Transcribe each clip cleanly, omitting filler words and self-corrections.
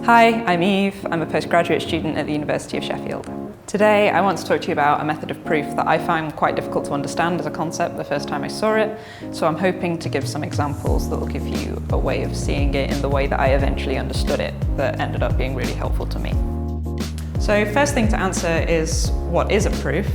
Hi, I'm Eve. I'm a postgraduate student at the University of Sheffield. Today I want to talk to you about a method of proof that I found quite difficult to understand as a concept the first time I saw it, so I'm hoping to give some examples that will give you a way of seeing it in the way that I eventually understood it that ended up being really helpful to me. So first thing to answer is, what is a proof?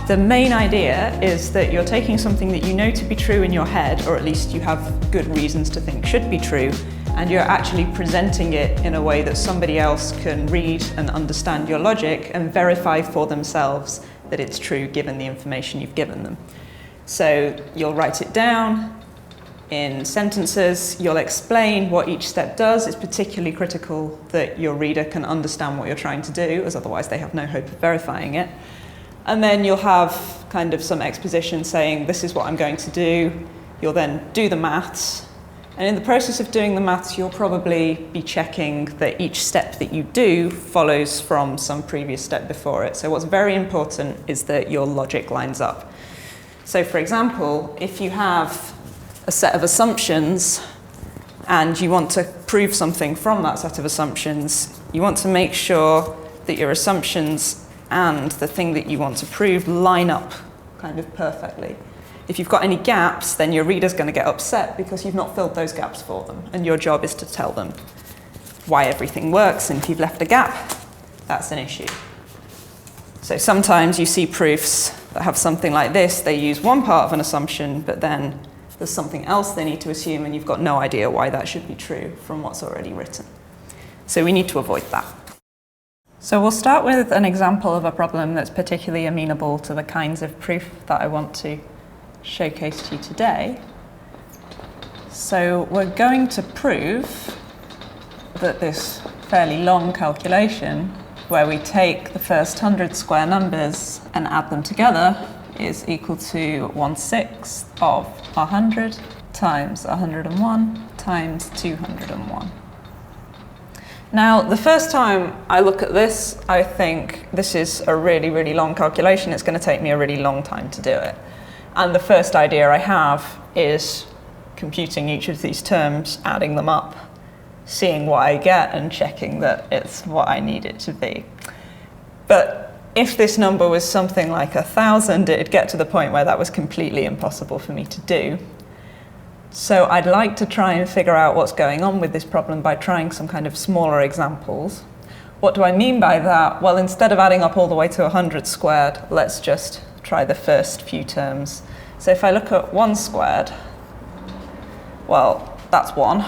The main idea is that you're taking something that you know to be true in your head, or at least you have good reasons to think should be true, and you're actually presenting it in a way that somebody else can read and understand your logic and verify for themselves that it's true given the information you've given them. So you'll write it down in sentences, you'll explain what each step does. It's particularly critical that your reader can understand what you're trying to do, as otherwise they have no hope of verifying it. And then you'll have kind of some exposition saying, this is what I'm going to do. You'll then do the maths. And in the process of doing the maths, you'll probably be checking that each step that you do follows from some previous step before it. So what's very important is that your logic lines up. So for example, if you have a set of assumptions and you want to prove something from that set of assumptions, you want to make sure that your assumptions and the thing that you want to prove line up kind of perfectly. If you've got any gaps, then your reader's going to get upset because you've not filled those gaps for them, and your job is to tell them why everything works, and if you've left a gap, that's an issue. So sometimes you see proofs that have something like this. They use one part of an assumption, but then there's something else they need to assume, and you've got no idea why that should be true from what's already written. So we need to avoid that. So we'll start with an example of a problem that's particularly amenable to the kinds of proof that I want to showcase to you today. So we're going to prove that this fairly long calculation, where we take the first 100 square numbers and add them together, is equal to 1/6 of 100 times 101 times 201. Now, the first time I look at this, I think this is a really, really long calculation. It's going to take me a really long time to do it. And the first idea I have is computing each of these terms, adding them up, seeing what I get and checking that it's what I need it to be. But if this number was something like 1,000, it'd get to the point where that was completely impossible for me to do. So I'd like to try and figure out what's going on with this problem by trying some kind of smaller examples. What do I mean by that? Well, instead of adding up all the way to 100 squared, let's just try the first few terms. So if I look at 1 squared, well, that's 1.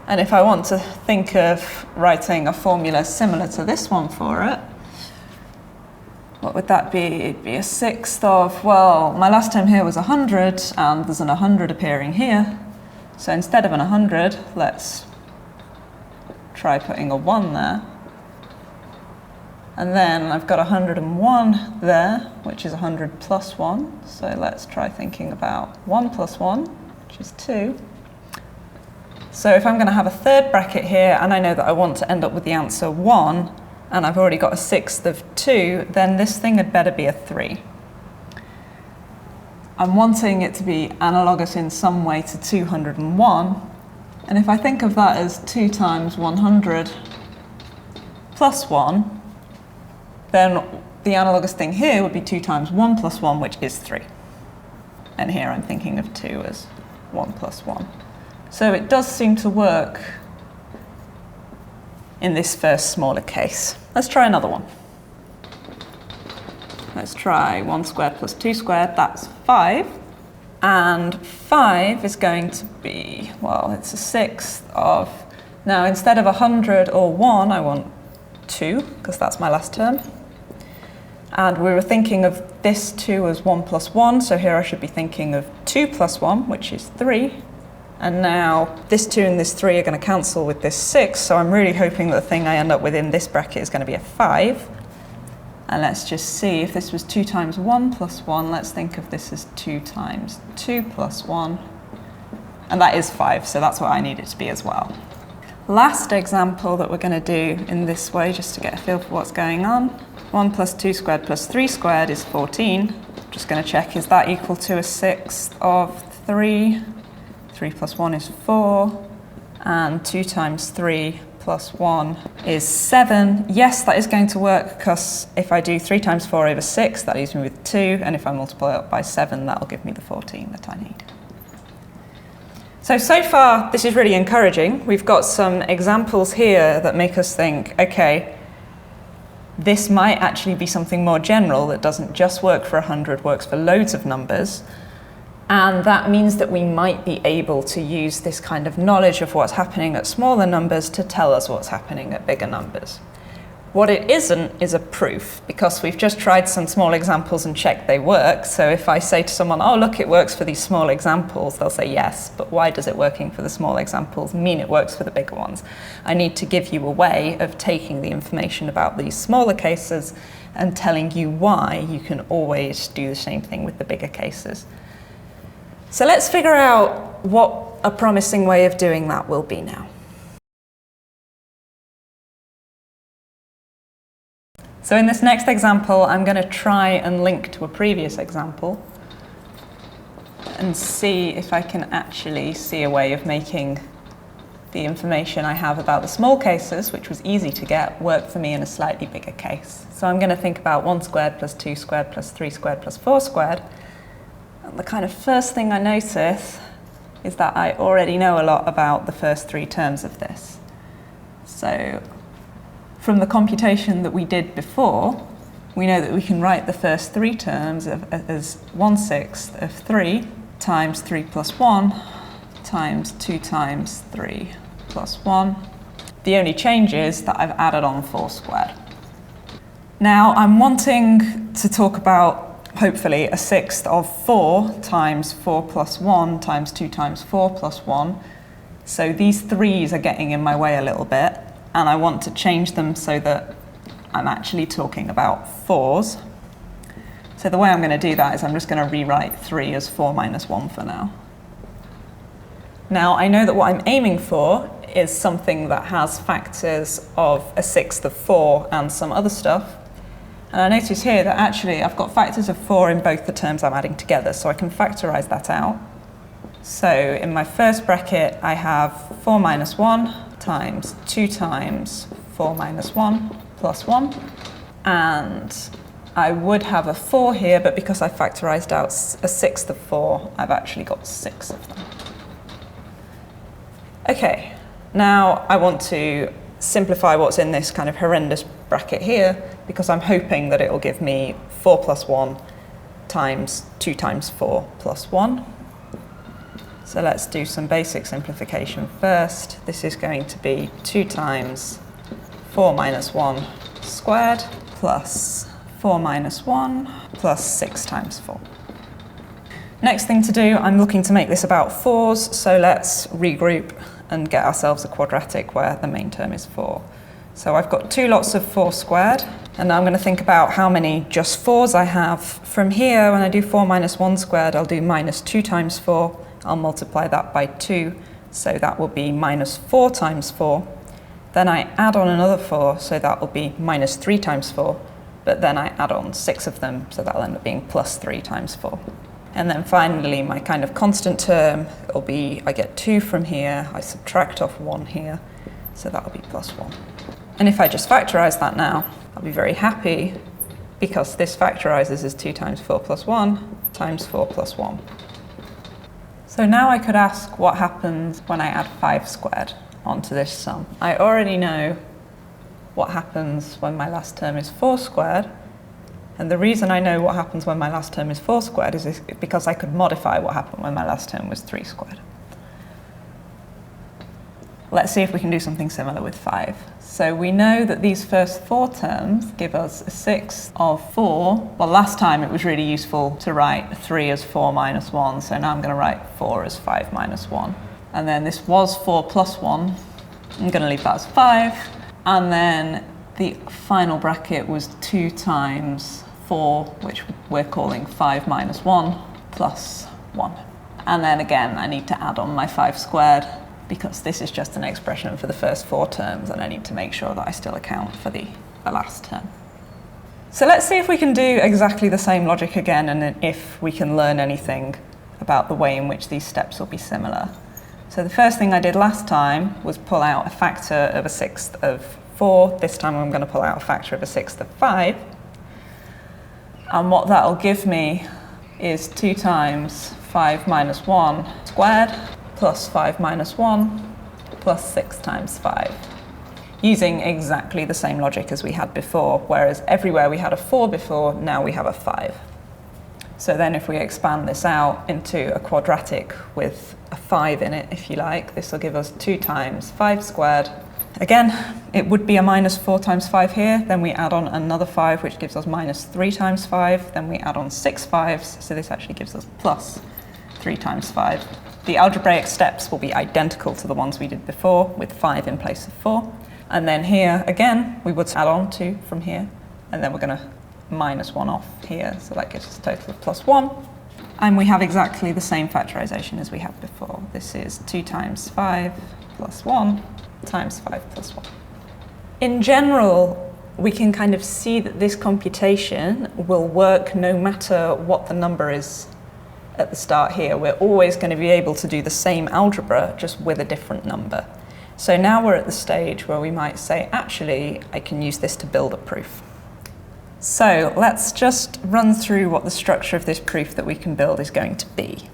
And if I want to think of writing a formula similar to this one for it, what would that be? It'd be 1/6 of, well, my last term here was 100, and there's an 100 appearing here. So instead of an 100, let's try putting a 1 there. And then I've got 101 there, which is 100 plus 1. So let's try thinking about 1 plus 1, which is 2. So if I'm going to have a third bracket here, and I know that I want to end up with the answer 1, and I've already got 1/6 of 2, then this thing had better be a 3. I'm wanting it to be analogous in some way to 201. And if I think of that as 2 times 100 plus 1, then the analogous thing here would be 2 times 1 plus 1, which is 3. And here I'm thinking of 2 as 1 plus 1. So it does seem to work in this first smaller case. Let's try another one. Let's try 1 squared plus 2 squared, that's 5. And 5 is going to be, well, it's 1/6 of, now instead of 100 or 1, I want 2, because that's my last term. And we were thinking of this 2 as 1 plus 1, so here I should be thinking of 2 plus 1, which is 3. And now this 2 and this 3 are going to cancel with this 6, so I'm really hoping that the thing I end up with in this bracket is going to be a 5. And let's just see, if this was 2 times 1 plus 1, let's think of this as 2 times 2 plus 1. And that is 5, so that's what I need it to be as well. Last example that we're going to do in this way, just to get a feel for what's going on. 1 plus 2 squared plus 3 squared is 14. Just going to check, is that equal to 1/6 of 3? 3 plus 1 is 4. and 2 times 3 plus 1 is 7. Yes, that is going to work, because if I do 3 times 4 over 6, that leaves me with 2, and if I multiply it by 7, that'll give me the 14 that I need. So far, this is really encouraging. We've got some examples here that make us think, okay, this might actually be something more general that doesn't just work for 100, works for loads of numbers. And that means that we might be able to use this kind of knowledge of what's happening at smaller numbers to tell us what's happening at bigger numbers. What it isn't is a proof, because we've just tried some small examples and checked they work. So if I say to someone, oh, look, it works for these small examples, they'll say yes, but why does it working for the small examples mean it works for the bigger ones? I need to give you a way of taking the information about these smaller cases and telling you why you can always do the same thing with the bigger cases. So let's figure out what a promising way of doing that will be now. So in this next example, I'm going to try and link to a previous example and see if I can actually see a way of making the information I have about the small cases, which was easy to get, work for me in a slightly bigger case. So I'm going to think about 1 squared plus 2 squared plus 3 squared plus 4 squared. And the kind of first thing I notice is that I already know a lot about the first 3 terms of this. So from the computation that we did before, we know that we can write the first 3 terms as 1/6 of 3 times 3 plus 1 times 2 times 3 plus 1. The only change is that I've added on 4 squared. Now I'm wanting to talk about, hopefully, 1/6 of 4 times 4 plus 1 times 2 times 4 plus 1. So these 3's are getting in my way a little bit, and I want to change them so that I'm actually talking about 4's. So the way I'm going to do that is I'm just going to rewrite 3 as 4 minus 1 for now. Now I know that what I'm aiming for is something that has factors of 1/6 of 4 and some other stuff. And I notice here that actually I've got factors of 4 in both the terms I'm adding together, so I can factorize that out. So in my first bracket, I have 4 minus 1 times 2 times 4 minus 1 plus 1. And I would have a 4 here, but because I factorized out 1/6 of 4, I've actually got 6 of them. Okay, now I want to simplify what's in this kind of horrendous bracket here, because I'm hoping that it will give me 4 plus 1 times 2 times 4 plus 1. So let's do some basic simplification first. This is going to be 2 times 4 minus 1 squared plus 4 minus 1 plus 6 times 4. Next thing to do, I'm looking to make this about 4's, so let's regroup and get ourselves a quadratic where the main term is 4. So I've got 2 lots of 4 squared, and now I'm going to think about how many just 4's I have. From here, when I do 4 minus 1 squared, I'll do minus 2 times 4. I'll multiply that by 2, so that will be minus 4 times 4. Then I add on another 4, so that will be minus 3 times 4. But then I add on 6 of them, so that'll end up being plus 3 times 4. And then finally, my kind of constant term will be, I get 2 from here, I subtract off 1 here, so that'll be plus 1. And if I just factorize that now, I'll be very happy, because this factorizes as 2 times 4 plus 1 times 4 plus 1. So now I could ask what happens when I add 5 squared onto this sum. I already know what happens when my last term is 4 squared, and the reason I know what happens when my last term is 4 squared is because I could modify what happened when my last term was 3 squared. Let's see if we can do something similar with 5. So we know that these first 4 terms give us 1/6 of 4. Well, last time it was really useful to write 3 as 4 minus 1, so now I'm going to write 4 as 5 minus 1. And then this was 4 plus 1. I'm going to leave that as 5. And then the final bracket was 2 times 4, which we're calling 5 minus 1 plus 1. And then again, I need to add on my 5 squared, because this is just an expression for the first 4 terms, and I need to make sure that I still account for the last term. So let's see if we can do exactly the same logic again, and if we can learn anything about the way in which these steps will be similar. So the first thing I did last time was pull out a factor of a sixth of 4. This time I'm going to pull out a factor of a sixth of 5. And what that'll give me is 2 times 5 minus 1 squared plus 5 minus 1 plus 6 times 5. Using exactly the same logic as we had before, whereas everywhere we had a 4 before, now we have a 5. So then if we expand this out into a quadratic with a 5 in it, if you like, this will give us 2 times 5 squared. Again, it would be a minus 4 times 5 here, then we add on another 5, which gives us minus 3 times 5, then we add on 6 5s, so this actually gives us plus 3 times 5. The algebraic steps will be identical to the ones we did before, with 5 in place of 4. And then here, again, we would add on 2 from here, and then we're going to minus 1 off here, so that gives us a total of plus 1. And we have exactly the same factorisation as we had before. This is 2 times 5 plus 1 times 5 plus 1. In general, we can kind of see that this computation will work no matter what the number is at the start here. We're always going to be able to do the same algebra, just with a different number. So now we're at the stage where we might say, actually, I can use this to build a proof. So let's just run through what the structure of this proof that we can build is going to be.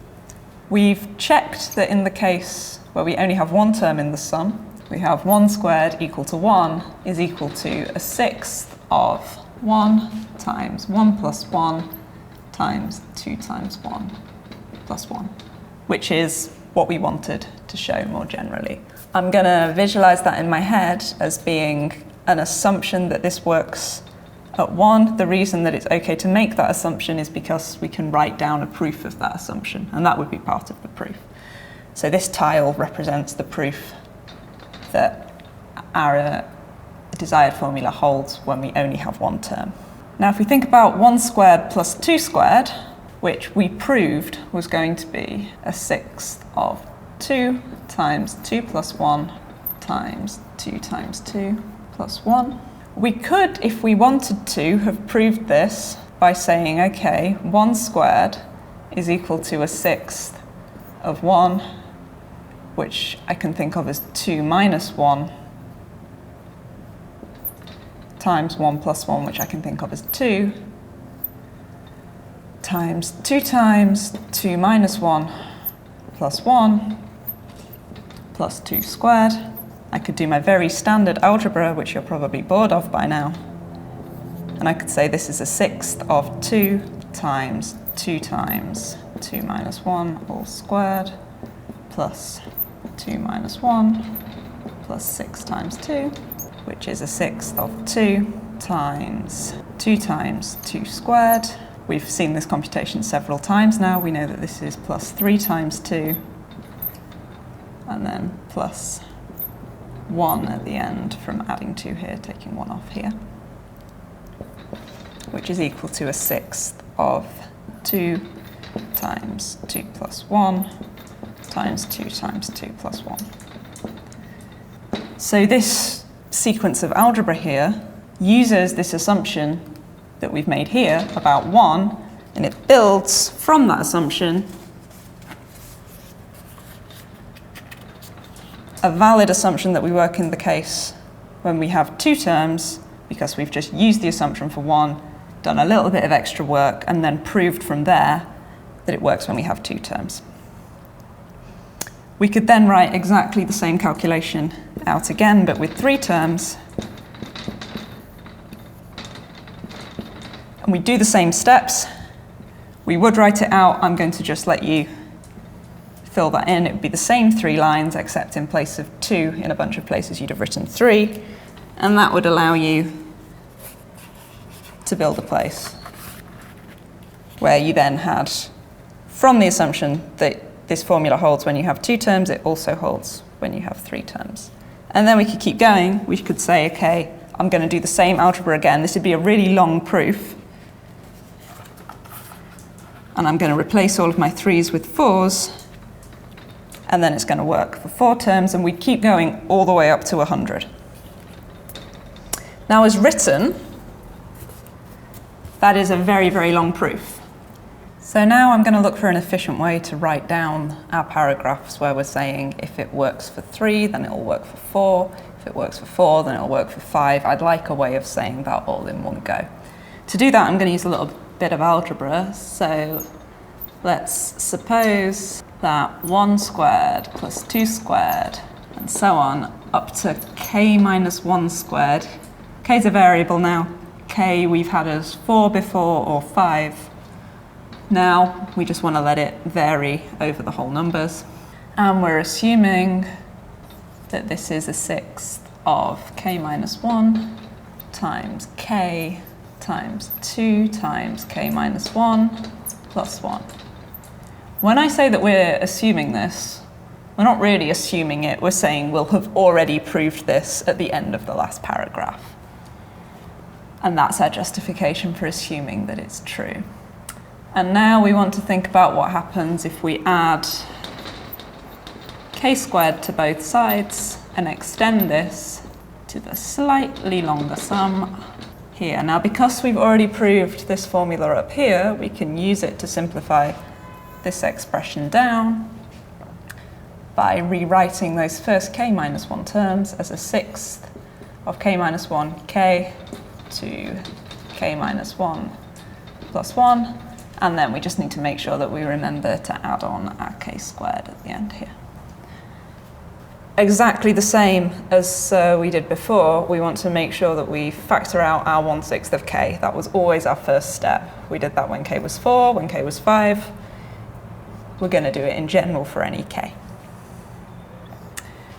We've checked that in the case where we only have one term in the sum, we have 1 squared equal to 1 is equal to a sixth of 1 times 1 plus 1 times 2 times 1 plus 1, which is what we wanted to show more generally. I'm going to visualize that in my head as being an assumption that this works at 1. The reason that it's okay to make that assumption is because we can write down a proof of that assumption, and that would be part of the proof. So this tile represents the proof that our desired formula holds when we only have one term. Now if we think about 1 squared plus 2 squared, which we proved was going to be a sixth of 2 times 2 plus 1 times 2 times 2 plus 1. We could, if we wanted to, have proved this by saying, okay, 1 squared is equal to a sixth of 1, which I can think of as 2 minus 1, times 1 plus 1, which I can think of as 2, times 2 times 2 minus 1 plus 1 plus 2 squared. I could do my very standard algebra, which you're probably bored of by now. And I could say this is a sixth of 2 times 2 times 2 minus 1 all squared plus 2 minus 1 plus 6 times 2, which is a sixth of 2 times 2 times 2 squared. We've seen this computation several times now. We know that this is plus 3 times 2 and then plus 1 at the end from adding 2 here, taking 1 off here, which is equal to a sixth of 2 times 2 plus 1 times 2 times 2 plus 1. So this sequence of algebra here uses this assumption that we've made here about 1, and it builds from that assumption a valid assumption that we work in the case when we have 2 terms, because we've just used the assumption for 1, done a little bit of extra work, and then proved from there that it works when we have 2 terms. We could then write exactly the same calculation out again, but with 3 terms. And we do the same steps. We would write it out. I'm going to just let you fill that in. It would be the same 3 lines, except in place of 2 in a bunch of places you'd have written 3. And that would allow you to build a place where you then had, from the assumption that this formula holds when you have 2 terms, it also holds when you have 3 terms. And then we could keep going. We could say, okay, I'm going to do the same algebra again. This would be a really long proof. And I'm going to replace all of my 3's with 4's. And then it's going to work for 4 terms. And we keep going all the way up to 100. Now, as written, that is a very, very long proof. So now I'm going to look for an efficient way to write down our paragraphs where we're saying if it works for 3, then it'll work for 4. If it works for 4, then it'll work for 5. I'd like a way of saying that all in one go. To do that, I'm going to use a little bit of algebra. So let's suppose that 1 squared plus 2 squared and so on up to k minus 1 squared. K is a variable now. K we've had as 4 before or 5. Now we just want to let it vary over the whole numbers. And we're assuming that this is a sixth of k minus 1 times k times 2 times k minus 1 plus 1. When I say that we're assuming this, we're not really assuming it, we're saying we'll have already proved this at the end of the last paragraph. And that's our justification for assuming that it's true. And now we want to think about what happens if we add k squared to both sides and extend this to the slightly longer sum here. Now, because we've already proved this formula up here, we can use it to simplify this expression down by rewriting those first k minus 1 terms as a sixth of k minus 1 k to k minus 1 plus 1. And then we just need to make sure that we remember to add on our k squared at the end here. Exactly the same as we did before, we want to make sure that we factor out our 1/6 of k. That was always our first step. We did that when k was 4, when k was 5. We're going to do it in general for any k.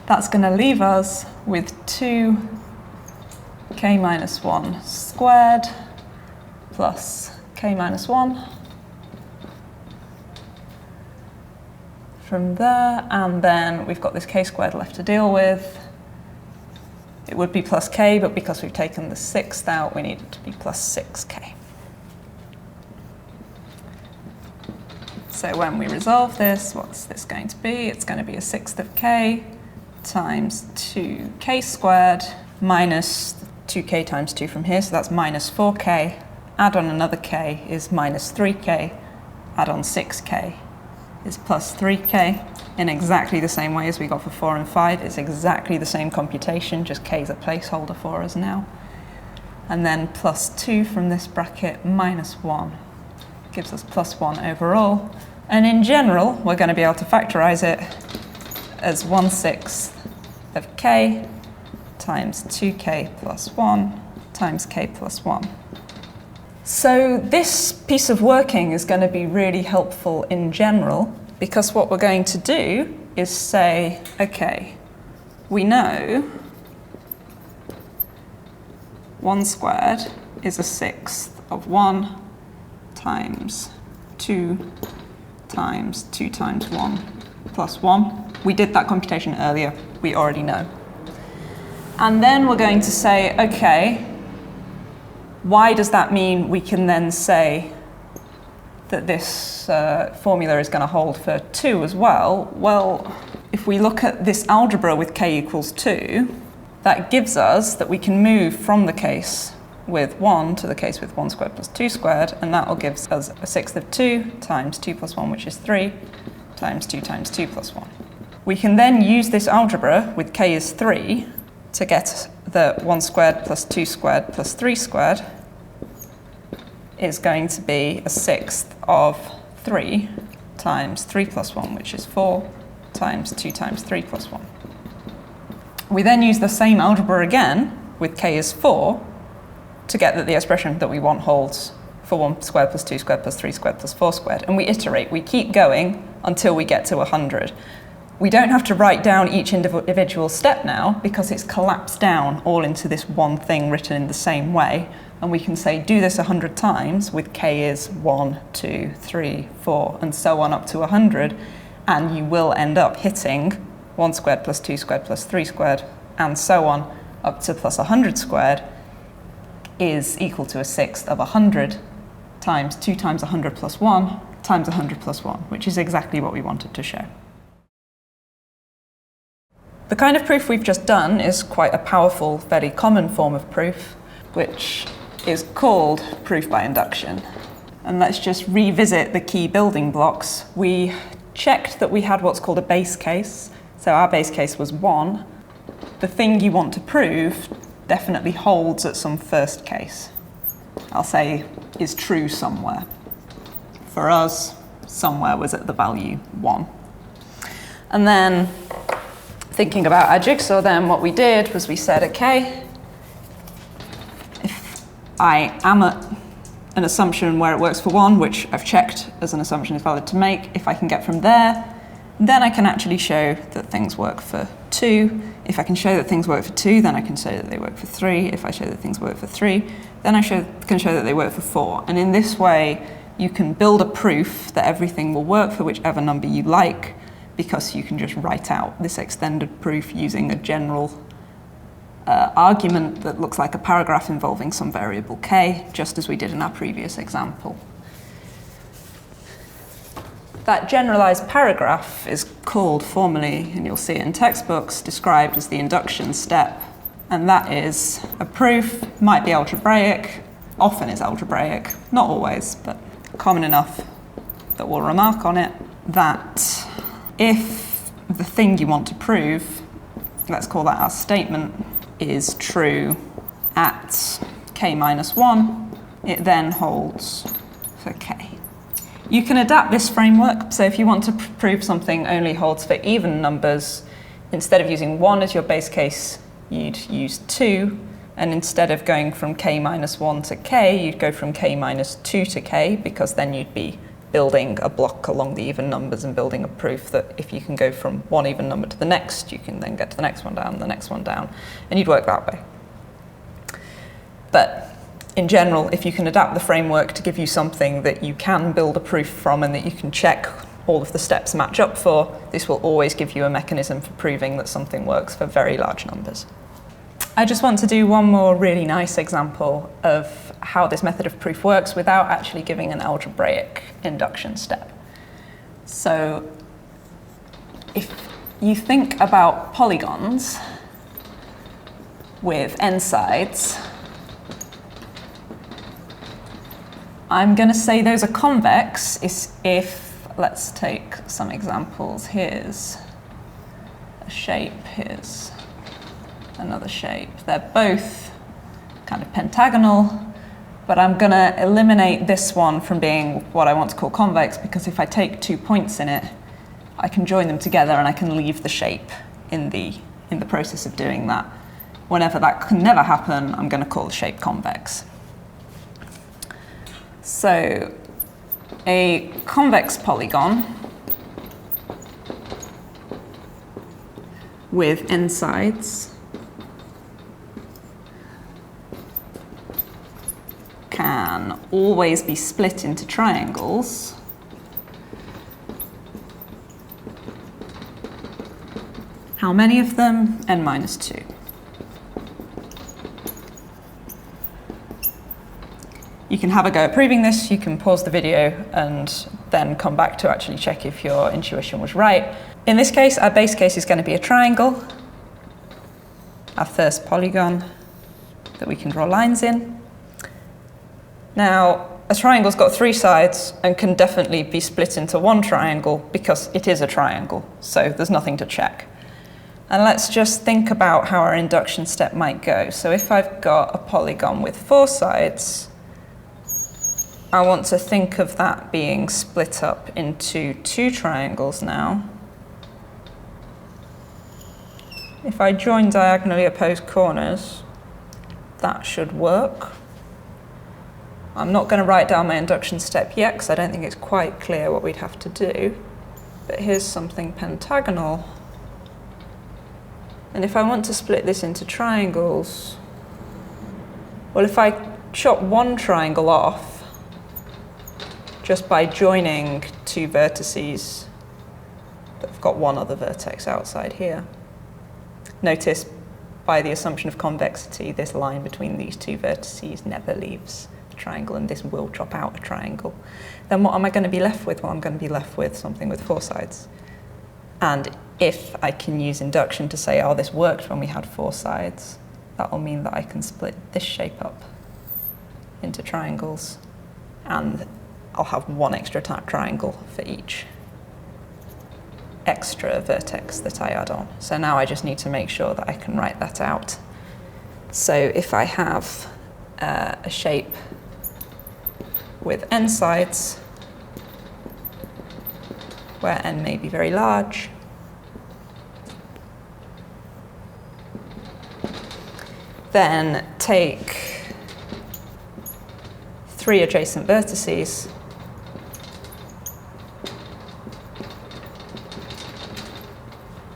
That's going to leave us with 2k minus 1 squared plus k minus 1 from there, and then we've got this k squared left to deal with. It would be plus k, but because we've taken the sixth out, we need it to be plus 6k. So when we resolve this, what's this going to be? It's going to be a sixth of k times 2k squared minus 2k times 2 from here, so that's minus 4k. Add on another k is minus 3k. Add on 6k is plus 3k in exactly the same way as we got for 4 and 5. It's exactly the same computation, just k is a placeholder for us now. And then plus 2 from this bracket minus 1 gives us plus 1 overall. And in general, we're going to be able to factorize it as 1/6 of k times 2k plus 1 times k plus 1. So this piece of working is going to be really helpful in general, because what we're going to do is say, okay, we know 1 squared is a sixth of 1 times 2 times 2 times 1 plus 1. We did that computation earlier, we already know. And then we're going to say, okay, why does that mean we can then say that this formula is going to hold for 2 as well? Well, if we look at this algebra with k equals 2, that gives us that we can move from the case with 1 to the case with 1 squared plus 2 squared, and that will give us a sixth of 2 times 2 plus 1, which is 3, times 2 times 2 plus 1. We can then use this algebra with k is 3 to get that 1 squared plus 2 squared plus 3 squared is going to be a sixth of 3 times 3 plus 1, which is 4, times 2 times 3 plus 1. We then use the same algebra again with k is 4 to get that the expression that we want holds for 1 squared plus 2 squared plus 3 squared plus 4 squared. And we iterate, we keep going until we get to 100. We don't have to write down each individual step now because it's collapsed down all into this one thing written in the same way. And we can say, do this 100 times with k is 1, 2, 3, 4, and so on up to 100. And you will end up hitting 1 squared plus 2 squared plus 3 squared, and so on up to plus 100 squared is equal to a sixth of 100 times 2 times 100 plus 1 times 100 plus 1, which is exactly what we wanted to show. The kind of proof we've just done is quite a powerful, very common form of proof, which is called proof by induction. And let's just revisit the key building blocks. We checked that we had what's called a base case. So our base case was 1. The thing you want to prove definitely holds at some first case. I'll say is true somewhere. For us, somewhere was at the value 1. And then thinking about our jigsaw then, what we did was we said, okay, if I am at an assumption where it works for 1, which I've checked as an assumption is valid to make, if I can get from there, then I can actually show that things work for 2. If I can show that things work for 2, then I can show that they work for 3. If I show that things work for 3, then I can show that they work for 4. And in this way, you can build a proof that everything will work for whichever number you like, because you can just write out this extended proof using a general argument that looks like a paragraph involving some variable k, just as we did in our previous example. That generalized paragraph is called formally, and you'll see it in textbooks, described as the induction step. And that is a proof, might be algebraic, often is algebraic, not always, but common enough that we'll remark on it, that if the thing you want to prove, let's call that our statement, is true at k minus 1, it then holds for k. You can adapt this framework, so if you want to prove something only holds for even numbers, instead of using 1 as your base case, you'd use 2, and instead of going from k minus 1 to k, you'd go from k minus 2 to k, because then you'd be building a block along the even numbers and building a proof that if you can go from one even number to the next, you can then get to the next one down, the next one down, and you'd work that way. But in general, if you can adapt the framework to give you something that you can build a proof from and that you can check all of the steps match up for, this will always give you a mechanism for proving that something works for very large numbers. I just want to do one more really nice example of how this method of proof works without actually giving an algebraic induction step. So if you think about polygons with n sides, I'm going to say those are convex if, let's take some examples. Here's a shape, here's another shape. They're both kind of pentagonal, but I'm going to eliminate this one from being what I want to call convex, because if I take 2 points in it, I can join them together and I can leave the shape in the process of doing that. Whenever that can never happen, I'm going to call the shape convex. So a convex polygon with n sides can always be split into triangles how many of them? n minus 2. You can have a go at proving this. You can pause the video and then come back to actually check if your intuition was right. In this case, our base case is going to be a triangle, our first polygon that we can draw lines in. Now, a triangle's got 3 sides and can definitely be split into one triangle because it is a triangle, so there's nothing to check. And let's just think about how our induction step might go. So if I've got a polygon with 4 sides, I want to think of that being split up into 2 triangles now. If I join diagonally opposed corners, that should work. I'm not going to write down my induction step yet because I don't think it's quite clear what we'd have to do. But here's something pentagonal. And if I want to split this into triangles, well, if I chop one triangle off just by joining 2 vertices that have got one other vertex outside here, notice by the assumption of convexity, this line between these 2 vertices never leaves the triangle, and this will chop out a triangle. Then what am I going to be left with? Well, I'm going to be left with something with 4 sides. And if I can use induction to say, oh, this worked when we had 4 sides, that will mean that I can split this shape up into triangles. And I'll have one extra triangle for each extra vertex that I add on. So now I just need to make sure that I can write that out. So if I have a shape with n sides, where n may be very large, then take 3 adjacent vertices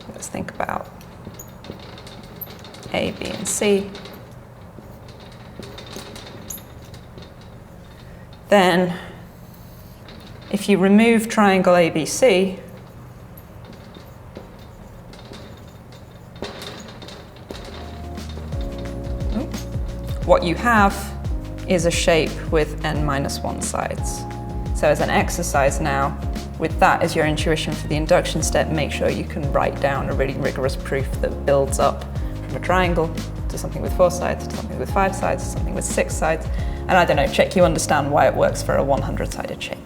let's think about A, B, and C. Then, if you remove triangle ABC, what you have is a shape with n-1 sides. So as an exercise now, with that as your intuition for the induction step, make sure you can write down a really rigorous proof that builds up from a triangle to something with 4 sides, to something with 5 sides, to something with 6 sides. And I don't know, check you understand why it works for a 100-sided shape.